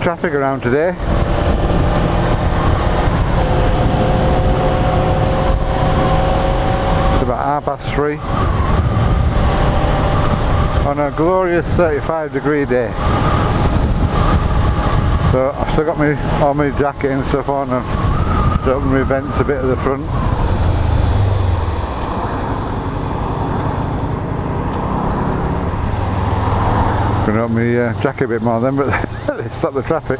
traffic around today. It's about 3:30 on a glorious 35-degree day. So I've still got all my jacket and stuff on, and to open my vents a bit at the front. Going to open my jacket a bit more then, but they stop the traffic.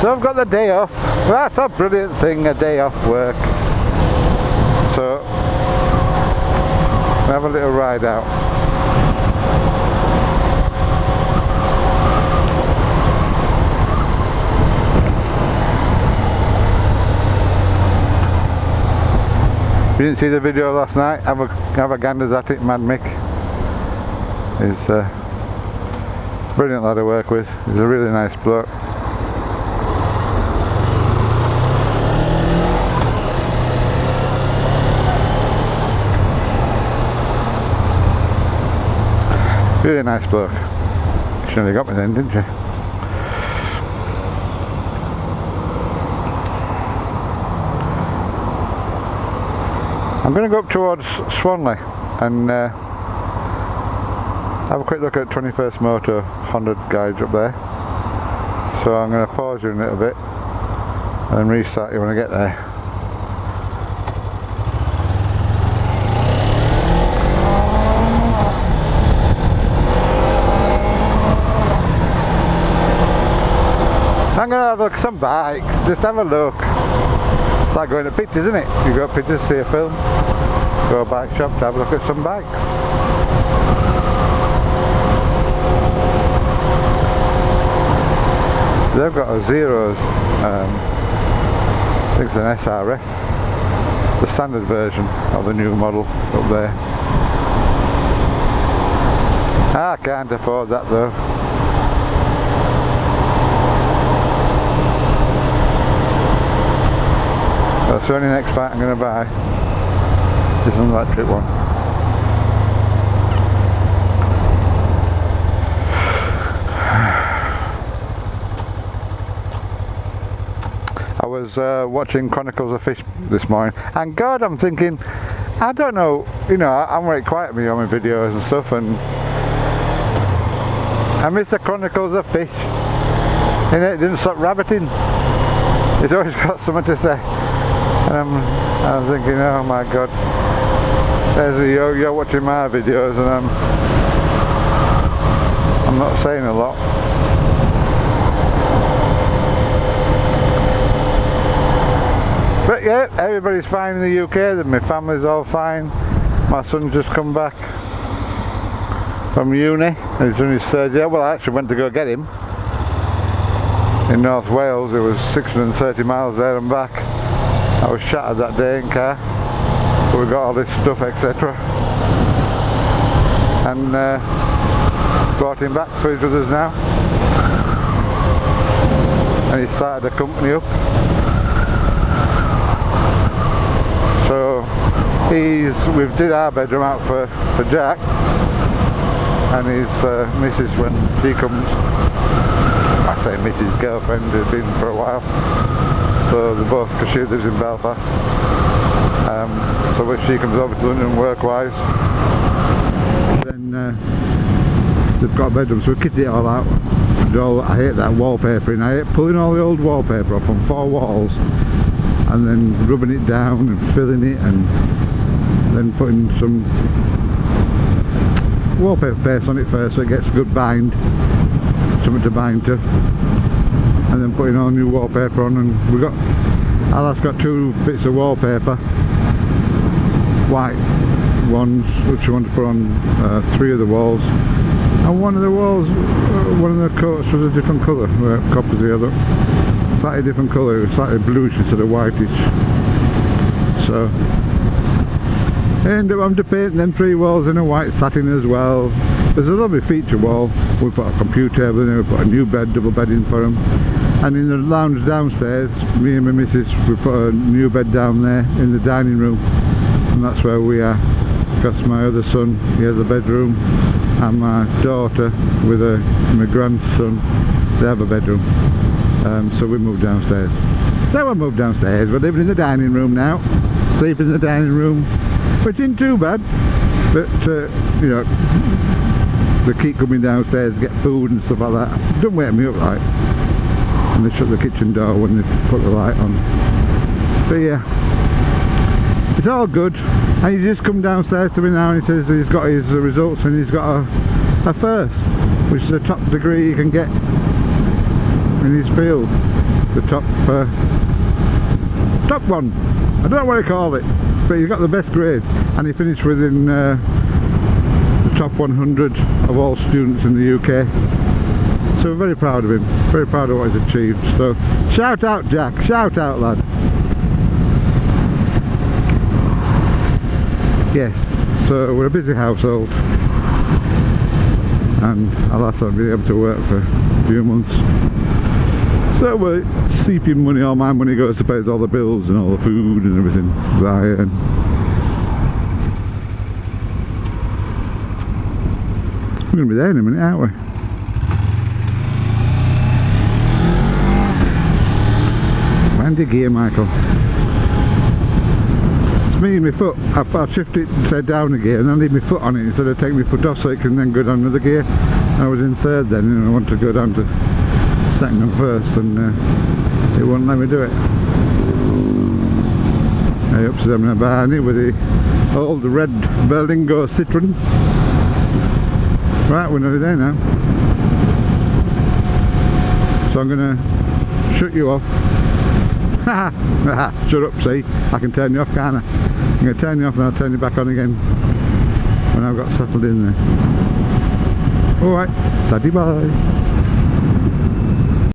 So I've got the day off. Well, that's a brilliant thing, a day off work. So we'll have a little ride out. If you didn't see the video last night, have a gander at it. Mad Mick is a brilliant lad to work with. He's a really nice bloke. Really nice bloke. She nearly got me then, didn't she? I'm going to go up towards Swanley and have a quick look at 21st Motor Honda guides up there. So I'm going to pause you in a little bit and then restart you when I get there. I'm going to have a look at some bikes, just have a look. It's like going to pictures, isn't it? You go to pictures, see a film, go to a bike shop to have a look at some bikes. They've got a Zeros, I think it's an SRF, the standard version of the new model up there. I can't afford that though. That's the only next bike I'm going to buy. Is an electric one. I was watching Chronicles of Fish this morning, and God, I'm thinking, I don't know, you know, I'm very quiet with me on my videos and stuff, and I miss the Chronicles of Fish. And it didn't stop rabbiting. It's always got something to say. I'm thinking, oh my God, there's you're watching my videos and I'm not saying a lot. But yeah, everybody's fine in the UK, my family's all fine. My son's just come back from uni, and he's done his 3rd year. Well, I actually went to go get him in North Wales. It was 630 miles there and back. I was shattered that day in car, but we got all this stuff, etc. And brought him back, so he's with us now. And he started the company up. So we did our bedroom out for Jack and his missus when she comes. I say Mrs. Girlfriend, has been for a while. So they're both, because she lives in Belfast. So when she comes over to London work-wise, then they've got a bedroom, so we kitted it all out. I hate that wallpapering. I hate pulling all the old wallpaper off on 4 walls and then rubbing it down and filling it and then putting some wallpaper paste on it first so it gets a good bind, something to bind to. And then putting all new wallpaper on, and Alice got 2 bits of wallpaper, white ones, which she wanted to put on 3 of the walls, and one of the walls, one of the coats was a different colour, copper the other, slightly different colour, it was slightly bluish instead of whitish. So I ended up having to paint them 3 walls in a white satin as well. There's a lovely feature wall. We put a computer table in there, we put a new bed, double bed in for them. And in the lounge downstairs, me and my missus, we put a new bed down there in the dining room. And that's where we are. Because my other son, he has a bedroom and my daughter with my grandson, they have a bedroom. So we moved downstairs. So we moved downstairs. We're living in the dining room now, sleeping in the dining room, which isn't too bad. But you know, they keep coming downstairs to get food and stuff like that. Don't wake me up, like. And they shut the kitchen door when they put the light on. But yeah, it's all good. And he just come downstairs to me now and he says he's got his results and he's got a first, which is the top degree you can get in his field. The top one. I don't know what to call it, but he got the best grade and he finished within the top 100 of all students in the UK. So we're very proud of him, very proud of what he's achieved. So shout out Jack, shout out lad. Yes, so we're a busy household and alas I've been able to work for a few months. So we're sleeping money, all my money goes to pay all the bills and all the food and everything that I earn. We're going to be there in a minute, aren't we? Find the gear, Michael. It's me and my foot. I'll shift it and say down a gear and then leave my foot on it instead of taking my foot off so it can then go down another gear. I was in third then and I wanted to go down to second and first and it wouldn't let me do it. I up to them behind it with the old red Berlingo Citroen. Right, we're nearly there now. So I'm going to shut you off. Shut up, see? I can turn you off, can't I? I'm going to turn you off and I'll turn you back on again when I've got settled in there. Alright, daddy bye.